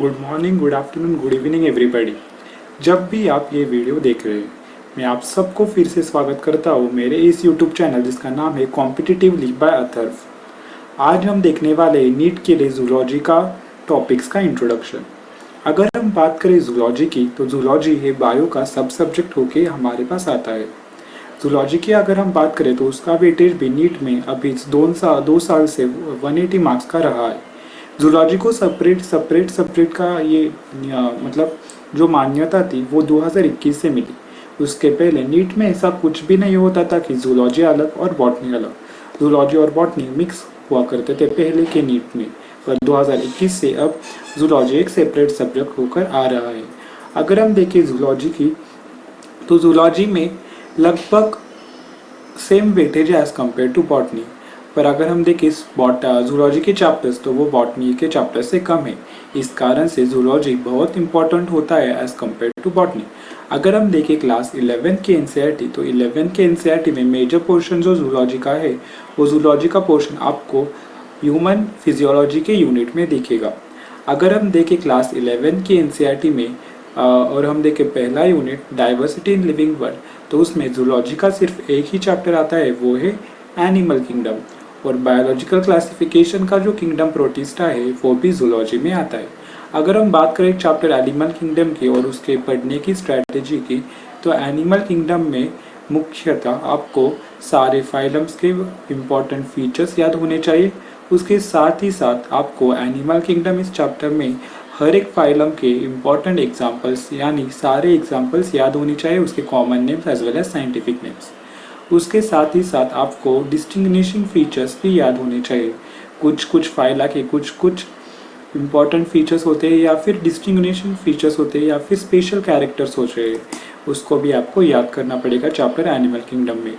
Good morning, good afternoon, good evening everybody. जब भी आप ये वीडियो देख रहे हैं, मैं आप सबको फिर से स्वागत करता हूँ मेरे इस यूट्यूब चैनल जिसका नाम है कॉम्पिटिटिवली बाय अथर्व। आज हम देखने वाले नीट के लिए जूलॉजी का टॉपिक्स का इंट्रोडक्शन। अगर हम बात करें जूलॉजी की, तो जूलॉजी है बायो का सब सब्जेक्ट होके हमारे पास आता है। जूलॉजी की अगर हम बात करें तो उसका वेटेज भी नीट में अभी 2 साल से 180 मार्क्स का रहा है। जूलॉजी को सेपरेट का ये मतलब जो मान्यता थी वो 2021 से मिली। उसके पहले नीट में ऐसा कुछ भी नहीं होता था कि जूलॉजी अलग और बॉटनी अलग। जूलॉजी और बॉटनी मिक्स हुआ करते थे पहले के नीट में, पर 2021 से अब जूलॉजी एक सेपरेट सब्जेक्ट होकर आ रहा है। अगर हम देखें जूलॉजी की, तो जूलॉजी में लगभग सेम वेटेज है एज कम्पेयर टू बॉटनी, पर अगर हम देखें जूलॉजी के चैप्टर्स तो वो बॉटनी के चैप्टर से कम है। इस कारण से जूलॉजी बहुत इंपॉर्टेंट होता है एज कम्पेयर टू बॉटनी। अगर हम देखें क्लास 11 के एनसीईआरटी, तो 11 के एनसीईआरटी में मेजर पोर्शन जो जूलॉजी का है, वो जूलॉजी का पोर्शन आपको ह्यूमन फिजियोलॉजी के यूनिट में दिखेगा। अगर हम देखें क्लास 11 की एनसीईआरटी में और हम देखें पहला unit diversity in living world, तो उसमें जूलॉजी का सिर्फ एक ही चैप्टर आता है, वो है एनिमल किंगडम। और बायोलॉजिकल क्लासिफिकेशन का जो किंगडम प्रोटिस्टा है वो भी जूलॉजी में आता है। अगर हम बात करें चैप्टर एनिमल किंगडम की और उसके पढ़ने की स्ट्रैटेजी की, तो एनिमल किंगडम में मुख्यतः आपको सारे फाइलम्स के इम्पॉर्टेंट फीचर्स याद होने चाहिए। उसके साथ ही साथ आपको एनिमल किंगडम इस चैप्टर में हर एक फाइलम के इम्पॉर्टेंट एग्जाम्पल्स यानी सारे एग्जाम्पल्स याद होनी चाहिए, उसके common names as well as scientific names. उसके साथ ही साथ आपको डिस्टिंग्विशिंग फीचर्स भी याद होने चाहिए। कुछ फाइला के कुछ इम्पॉर्टेंट फीचर्स होते हैं या फिर डिस्टिंग्विशिंग फीचर्स होते हैं या फिर स्पेशल कैरेक्टर्स होते हैं, उसको भी आपको याद करना पड़ेगा चैप्टर एनिमल किंगडम में।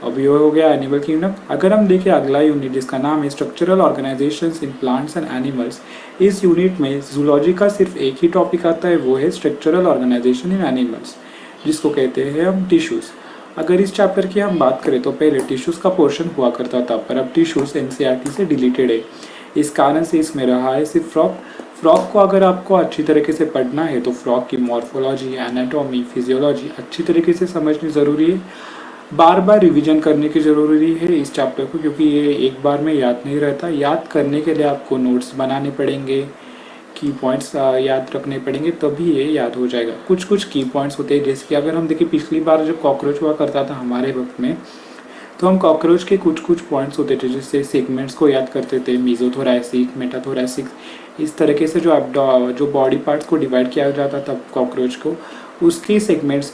अब ये हो गया एनिमल किंगडम। अगर हम देखें अगला यूनिट जिसका नाम है structural organisations in plants and animals, इस यूनिट में जूलॉजी का सिर्फ एक ही टॉपिक आता है, वो है स्ट्रक्चरल ऑर्गेनाइजेशन इन एनिमल्स, जिसको कहते हैं हम टिश्यूज़। अगर इस चैप्टर की हम बात करें तो पहले टिश्यूज़ का पोर्शन हुआ करता था, पर अब टिश्यूज़ एनसीईआरटी से डिलीटेड है। इस कारण से इसमें रहा है सिर्फ फ्रॉग को अगर आपको अच्छी तरीके से पढ़ना है तो फ्रॉग की मॉर्फोलॉजी, एनाटॉमी, फिजियोलॉजी अच्छी तरीके से समझनी ज़रूरी है। बार बार रिवीजन करने की ज़रूरी है इस चैप्टर को, क्योंकि ये एक बार में याद नहीं रहता। याद करने के लिए आपको नोट्स बनाने पड़ेंगे, की पॉइंट्स याद रखने पड़ेंगे, तभी ये याद हो जाएगा। कुछ की पॉइंट्स होते हैं, जैसे कि अगर हम देखें पिछली बार जब कॉकरोच हुआ करता था हमारे वक्त में, तो हम कॉकरोच के कुछ पॉइंट्स होते थे, जैसे सेगमेंट्स को याद करते थे, मीजोथोरैसिक, मेटाथोरैसिक। इस तरीके से जो बॉडी पार्ट्स को डिवाइड किया जाता था कॉकरोच को, उसके सेगमेंट्स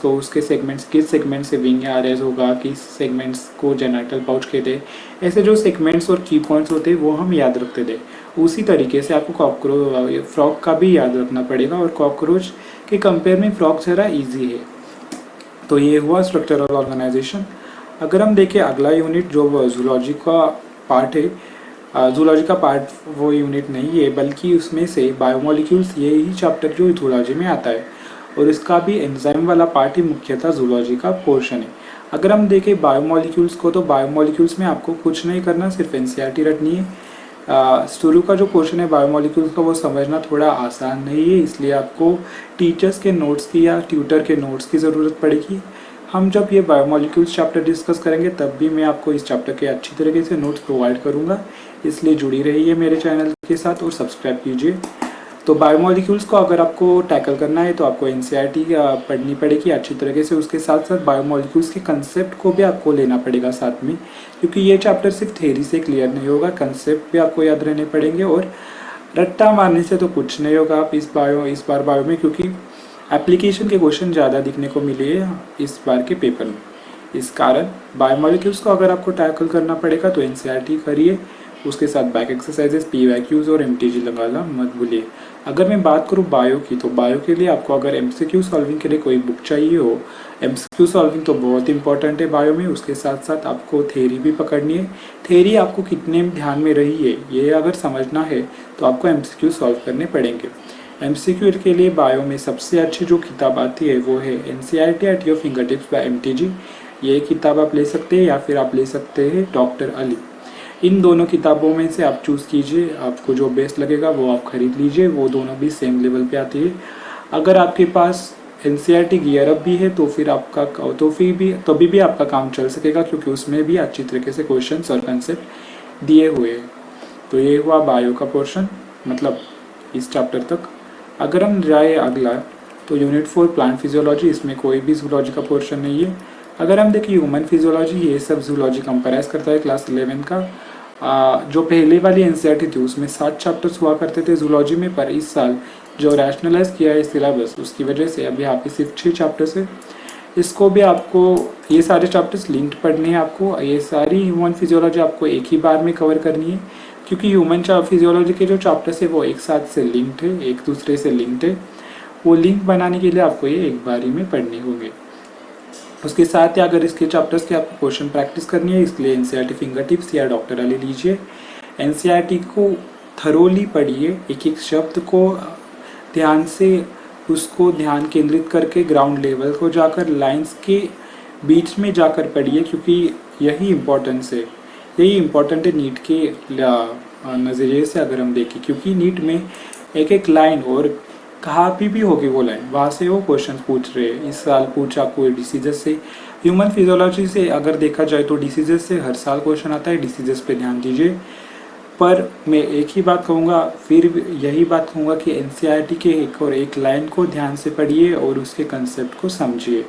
किस सेगमेंट से विंग या आरेज होगा, किस सेगमेंट्स को जेनिटल पाउच कहते हैं, ऐसे जो सेगमेंट्स और की पॉइंट्स होते हैं वो हम याद रखते थे। उसी तरीके से आपको फ्रॉग का भी याद रखना पड़ेगा, और कॉकरोच के कंपेयर में फ्रॉग ज़रा ईजी है। तो ये हुआ स्ट्रक्चरल ऑर्गेनाइजेशन। अगर हम देखें अगला यूनिट जो जूलॉजी का पार्ट है, जूलॉजी का पार्ट वो यूनिट नहीं है, बल्कि उसमें से बायोमोलिक्यूल्स, ये ही चैप्टर जो जूलॉजी में आता है, और इसका भी एंजाइम वाला पार्ट ही मुख्यतः जूलॉजी का पोर्शन है। अगर हम देखें बायोमोलिक्यूल्स को, तो बायोमोलिक्यूल्स में आपको कुछ नहीं करना, सिर्फ एनसीईआरटी रटनी है। शुरू का जो पोर्शन है बायोमोलिक्यूल्स का वो समझना थोड़ा आसान नहीं है, इसलिए आपको टीचर्स के नोट्स की या ट्यूटर के नोट्स की ज़रूरत पड़ेगी। हम जब ये बायोमोलिक्यूल्स चैप्टर डिस्कस करेंगे तब भी मैं आपको इस चैप्टर के अच्छी तरीके से नोट्स प्रोवाइड करूँगा, इसलिए जुड़ी रहिए मेरे चैनल के साथ और सब्सक्राइब कीजिए। तो बायोमोलिक्यूल्स को अगर आपको टैकल करना है तो आपको एनसीईआरटी पढ़नी पड़ेगी अच्छी तरीके से। उसके साथ साथ बायोमोलिक्यूल्स के कंसेप्ट को भी आपको लेना पड़ेगा साथ में, क्योंकि ये चैप्टर सिर्फ थ्योरी से क्लियर नहीं होगा, कंसेप्ट भी आपको याद रहने पड़ेंगे, और रट्टा मारने से तो कुछ नहीं होगा आप इस बार बायो में, क्योंकि एप्लीकेशन के क्वेश्चन ज़्यादा दिखने को मिले हैं इस बार के पेपर में। इस कारण बायोमोलिक्यूल्स को अगर आपको टैकल करना पड़ेगा तो एनसीईआरटी करिए, उसके साथ बैक एक्सरसाइजेस, पीवाईक्यूज और एमटीजी लगाना मत भूलिए। अगर मैं बात करूँ बायो की, तो बायो के लिए आपको अगर एमसीक्यू सॉल्विंग के लिए कोई बुक चाहिए हो, एमसीक्यू सॉल्विंग तो बहुत इंपॉर्टेंट है बायो में। उसके साथ साथ आपको थ्योरी भी पकड़नी है। थ्योरी आपको कितने ध्यान में रही है ये अगर समझना है तो आपको एमसीक्यू सॉल्व करने पड़ेंगे। एमसीक्यू के लिए बायो में सबसे अच्छी जो किताब आती है वो है NCERT at your finger tips by MTG. ये किताब आप ले सकते हैं, या फिर आप ले सकते हैं डॉक्टर अली। इन दोनों किताबों में से आप चूज़ कीजिए, आपको जो बेस्ट लगेगा वो आप खरीद लीजिए। वो दोनों भी सेम लेवल पे आती है। अगर आपके पास एनसीईआरटी गियर अप भी है तो फिर आपका तो फिर भी तभी भी आपका काम चल सकेगा, क्योंकि उसमें भी अच्छी तरीके से क्वेश्चंस और कंसेप्ट दिए हुए हैं। तो ये हुआ बायो का पोर्शन, मतलब इस चैप्टर तक। अगर हम जाए अगला तो यूनिट 4 प्लांट फिजियोलॉजी, इसमें कोई भी जूलॉजी का पोर्शन नहीं है। अगर हम देखें ह्यूमन फिजियोलॉजी, ये सब जूलॉजी कंपेराइज करता है क्लास 11 का। जो पहले वाली एनसीईआरटी थी उसमें 7 चैप्टर्स हुआ करते थे जूलॉजी में, पर इस साल जो रैशनलाइज किया है सिलेबस उसकी वजह से अभी आपके सिर्फ 6 चैप्टर्स है। इसको भी आपको ये सारे चैप्टर्स लिंक्ड पढ़ने हैं। आपको ये सारी ह्यूमन फिजियोलॉजी आपको एक ही बार में कवर करनी है, क्योंकि ह्यूमन फिजियोलॉजी के जो चैप्टर्स है वो एक साथ से लिंक्ड है, एक दूसरे से लिंक्ड है। वो लिंक बनाने के लिए आपको ये एक बार ही में पढ़ने होंगे। उसके साथ ही अगर इसके चैप्टर्स के आपको क्वेश्चन प्रैक्टिस करनी है, इसके लिए एनसीईआरटी फिंगर टिप्स या डॉक्टर वाले लीजिए। एनसीईआरटी को थरोली पढ़िए, एक एक शब्द को ध्यान से उसको ध्यान केंद्रित करके ग्राउंड लेवल को जाकर लाइंस के बीच में जाकर पढ़िए, क्योंकि यही इम्पोर्टेंस है, यही इम्पोर्टेंट है नीट के नज़रिए से अगर हम देखें। क्योंकि नीट में एक एक लाइन और कहाँ भी होगी वो लाइन, वहाँ से वो क्वेश्चन पूछ रहे हैं। इस साल पूछा कोई डिसीजेस से, ह्यूमन फिजियोलॉजी से अगर देखा जाए तो डिसीजेस से हर साल क्वेश्चन आता है, डिसीजेस पे ध्यान दीजिए। पर मैं एक ही बात कहूँगा, फिर यही बात कहूँगा कि एनसीईआरटी के एक और एक लाइन को ध्यान से पढ़िए और उसके कंसेप्ट को समझिए,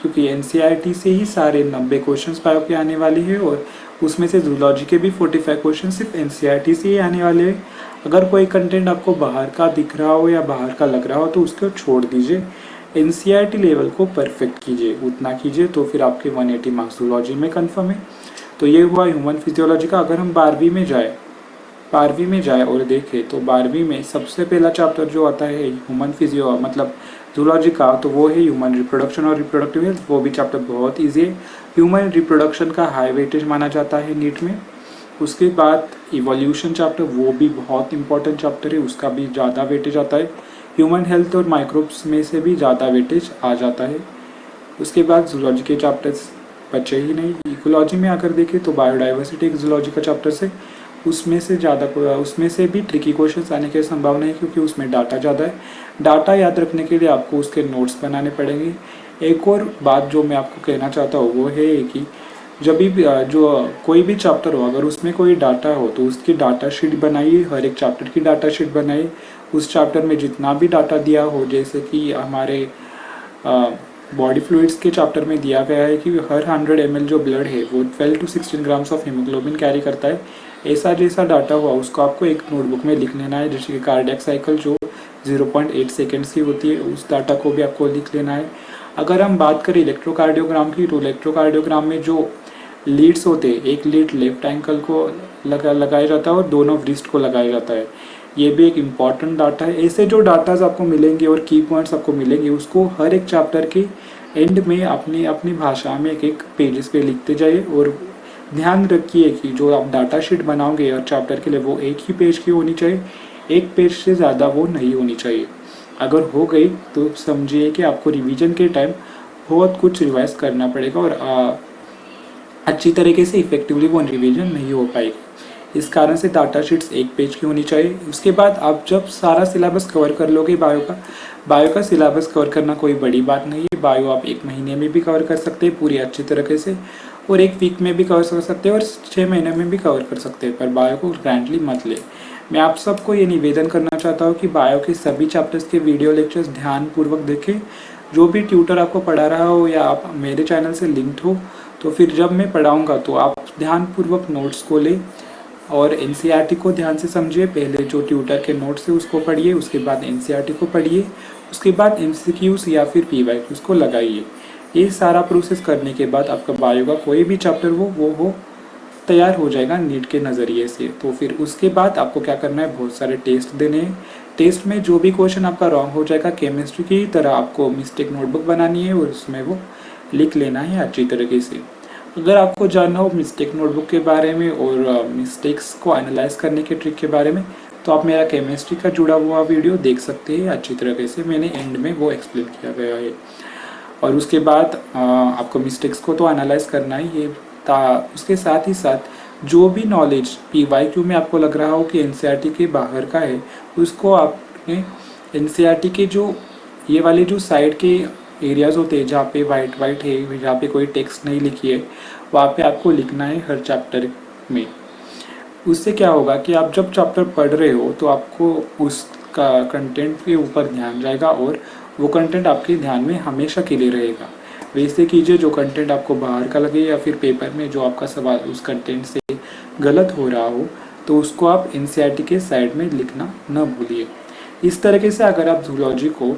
क्योंकि एनसीईआरटी से ही सारे 90 क्वेश्चंस बायो के आने वाले हैं और उसमें से जूलॉजी के भी 45 क्वेश्चन सिर्फ एनसीईआरटी से ही आने वाले हैं। अगर कोई कंटेंट आपको बाहर का दिख रहा हो या बाहर का लग रहा हो तो उसको छोड़ दीजिए, एनसीईआरटी लेवल को परफेक्ट कीजिए, उतना कीजिए तो फिर आपके 180 मार्क्स जूलॉजी में कन्फर्म है। तो ये हुआ ह्यूमन फिजियोलॉजी का। अगर हम 12वीं में जाए और देखें तो 12वीं में सबसे पहला चैप्टर जो आता है ह्यूमन फिजियो मतलब जूलॉजी का, तो वो है ह्यूमन रिप्रोडक्शन और रिप्रोडक्टिव हेल्थ। वो भी चैप्टर बहुत ईजी है। ह्यूमन रिप्रोडक्शन का हाई वेटेज माना जाता है नीट में। उसके बाद इवोल्यूशन चैप्टर, वो भी बहुत इंपॉर्टेंट चैप्टर है, उसका भी ज़्यादा वेटेज आता है। ह्यूमन हेल्थ और माइक्रोब्स में से भी ज़्यादा वेटेज आ जाता है। उसके बाद जूलॉजी के चैप्टर्स बचे ही नहीं। इकोलॉजी में अगर देखें तो बायोडाइवर्सिटी एक जूलॉजी का चैप्टर से, उसमें से भी ट्रिकी क्वेश्चंस आने की संभावना है, क्योंकि उसमें डाटा ज़्यादा है। डाटा याद रखने के लिए आपको उसके नोट्स बनाने पड़ेंगे। एक और बात जो मैं आपको कहना चाहता हूँ वो है कि जब भी जो कोई भी चैप्टर हो, अगर उसमें कोई डाटा हो तो उसकी डाटा शीट बनाइए, हर एक चैप्टर की डाटा शीट बनाइए। उस चैप्टर में जितना भी डाटा दिया हो, जैसे कि हमारे बॉडी फ्लूइड्स के चैप्टर में दिया गया है कि हर 100 ml जो ब्लड है वो 12 to 16 grams of haemoglobin carry करता है। ऐसा जैसा डाटा हुआ उसको आपको एक नोटबुक में लिख लेना है। जैसे कि कार्डियक साइकिल जो 0.8 सेकेंड्स की होती है, उस डाटा को भी आपको लिख लेना है। अगर हम बात करें इलेक्ट्रोकार्डियोग्राम की, तो इलेक्ट्रोकार्डियोग्राम में जो लीड्स होते हैं, एक लीड लेफ्ट एंकल को लगाया जाता है और दोनों व्रिस्ट को लगाया जाता है। ये भी एक इम्पॉर्टेंट डाटा है। ऐसे जो डाटाज आपको मिलेंगे और की पॉइंट्स आपको मिलेंगे, उसको हर एक चैप्टर के एंड में अपनी अपनी भाषा में एक एक पेजेस पे लिखते जाइए। और ध्यान रखिए कि जो आप डाटा शीट बनाओगे और चैप्टर के लिए वो एक ही पेज की होनी चाहिए, एक पेज से ज़्यादा वो नहीं होनी चाहिए। अगर हो गई तो समझिए कि आपको रिवीजन के टाइम बहुत कुछ रिवाइज करना पड़ेगा और अच्छी तरीके से इफेक्टिवली वो रिवीजन नहीं हो पाएगी। इस कारण से डाटा शीट्स एक पेज की होनी चाहिए। उसके बाद आप जब सारा सिलेबस कवर कर लोगे बायो का सिलेबस कवर करना कोई बड़ी बात नहीं है। बायो आप 1 महीने में भी कवर कर सकते हैं पूरी अच्छी तरीके से, और 1 वीक में भी कवर कर सकते हैं और 6 महीने में भी कवर कर सकते हैं। पर बायो को ग्रैंडली मत ले। मैं आप सबको ये निवेदन करना चाहता हूँ कि बायो के सभी चैप्टर्स के वीडियो लेक्चर्स ध्यानपूर्वक देखें। जो भी ट्यूटर आपको पढ़ा रहा हो या आप मेरे चैनल से लिंक्ड हो, तो फिर जब मैं पढ़ाऊँगा तो आप ध्यानपूर्वक नोट्स को लें और एनसीईआरटी को ध्यान से समझिए। पहले जो ट्यूटर के नोट्स है उसको पढ़िए, उसके बाद एनसीईआरटी को पढ़िए, उसके बाद एमसीक्यूज या फिर पीवाईक्यूज को लगाइए। ये सारा प्रोसेस करने के बाद आपका बायो का कोई भी चैप्टर वो तैयार हो जाएगा नीट के नज़रिए से। तो फिर उसके बाद आपको क्या करना है, बहुत सारे टेस्ट देने हैं। टेस्ट में जो भी क्वेश्चन आपका रॉन्ग हो जाएगा, केमिस्ट्री की तरह आपको मिस्टेक नोटबुक बनानी है और उसमें वो लिख लेना है अच्छी तरीके से। अगर आपको जानना हो मिस्टेक नोटबुक के बारे में और मिस्टेक्स को एनालाइज करने के ट्रिक के बारे में, तो आप मेरा केमिस्ट्री का जुड़ा हुआ वीडियो देख सकते हैं अच्छी तरीके से। मैंने एंड में वो एक्सप्लेन किया गया है। और उसके बाद आपको मिस्टेक्स को तो एनालाइज करना ही है, उसके साथ ही साथ जो भी नॉलेज PYQ में आपको लग रहा हो कि एनसीईआरटी के बाहर का है, उसको आपने एनसीईआरटी के जो ये वाले जो साइड के एरियाज़ होते हैं जहाँ पे वाइट वाइट है, जहाँ पे कोई टेक्स्ट नहीं लिखी है, वहाँ पे आपको लिखना है हर चैप्टर में। उससे क्या होगा कि आप जब चैप्टर पढ़ रहे हो तो आपको उसका कंटेंट के ऊपर ध्यान जाएगा और वो कंटेंट आपके ध्यान में हमेशा के लिए रहेगा। वैसे कीजिए जो कंटेंट आपको बाहर का लगे या फिर पेपर में जो आपका सवाल उस कंटेंट से गलत हो रहा हो तो उसको आप एनसीईआरटी के साइड में लिखना न भूलिए। इस तरीके से अगर आप जूलॉजी को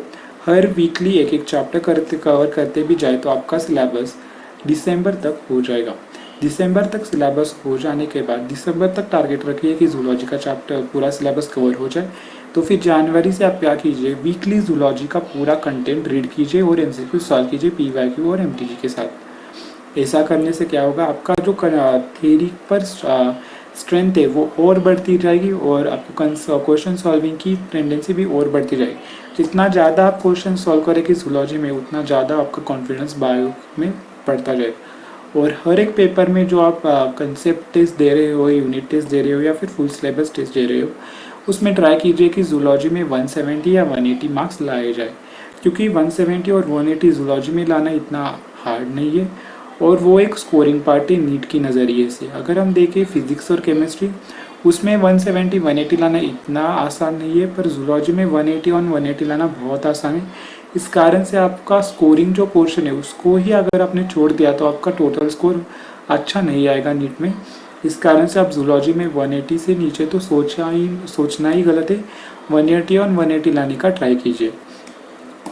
हर वीकली एक एक चैप्टर कवर करते भी जाए तो आपका सिलेबस दिसंबर तक हो जाएगा। दिसंबर तक सिलेबस हो जाने के बाद दिसंबर तक टारगेट रखिए कि जूलॉजी का चैप्टर पूरा सिलेबस कवर हो जाए। तो फिर जनवरी से आप क्या कीजिए, वीकली जूलॉजी का पूरा कंटेंट रीड कीजिए और MCQ सॉल्व कीजिए PYQ और MTG के साथ। ऐसा करने से क्या होगा, आपका जो थ्योरी पर स्ट्रेंथ है वो और बढ़ती जाएगी और आपको क्वेश्चन सॉल्विंग की टेंडेंसी भी और बढ़ती जाएगी। जितना ज़्यादा आप क्वेश्चन सॉल्व करेंगे जूलॉजी में उतना ज़्यादा आपका कॉन्फिडेंस बायो में बढ़ता जाएगा। और हर एक पेपर में जो आप कंसेप्ट टेस्ट दे रहे हो, यूनिट टेस्ट दे रहे हो या फिर फुल सिलेबस टेस्ट दे रहे हो, उसमें ट्राई कीजिए कि जूलॉजी में 170 या 180 मार्क्स लाए जाए, क्योंकि 170 और 180 जूलॉजी में लाना इतना हार्ड नहीं है और वो एक स्कोरिंग पार्ट है नीट की नज़रिए से। अगर हम देखें फिजिक्स और केमिस्ट्री, उसमें 170 180 लाना इतना आसान नहीं है, पर जूलॉजी में 180 और 180 लाना बहुत आसान है। इस कारण से आपका स्कोरिंग जो पोर्शन है उसको ही अगर आपने छोड़ दिया तो आपका टोटल स्कोर अच्छा नहीं आएगा नीट में। इस कारण से आप जूलॉजी में 180 से नीचे तो सोचना ही गलत है। 180 और 180 लाने का ट्राई कीजिए।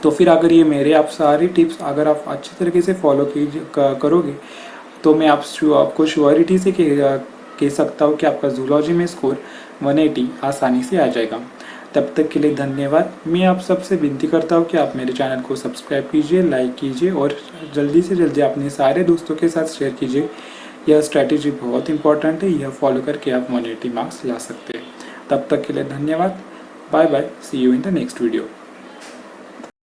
तो फिर अगर ये मेरे आप सारी टिप्स अगर आप अच्छी तरीके से फॉलो करोगे तो मैं आपको श्योरिटी से कह सकता हूँ कि आपका जूलॉजी में स्कोर 180 आसानी से आ जाएगा। तब तक के लिए धन्यवाद। मैं आप सबसे विनती करता हूँ कि आप मेरे चैनल को सब्सक्राइब कीजिए, लाइक कीजिए और जल्दी से जल्दी अपने सारे दोस्तों के साथ शेयर कीजिए। यह स्ट्रैटेजी बहुत इंपॉर्टेंट है, यह फॉलो करके आप 180 मार्क्स ला सकते हैं। तब तक के लिए धन्यवाद। Bye bye, see you in the next video.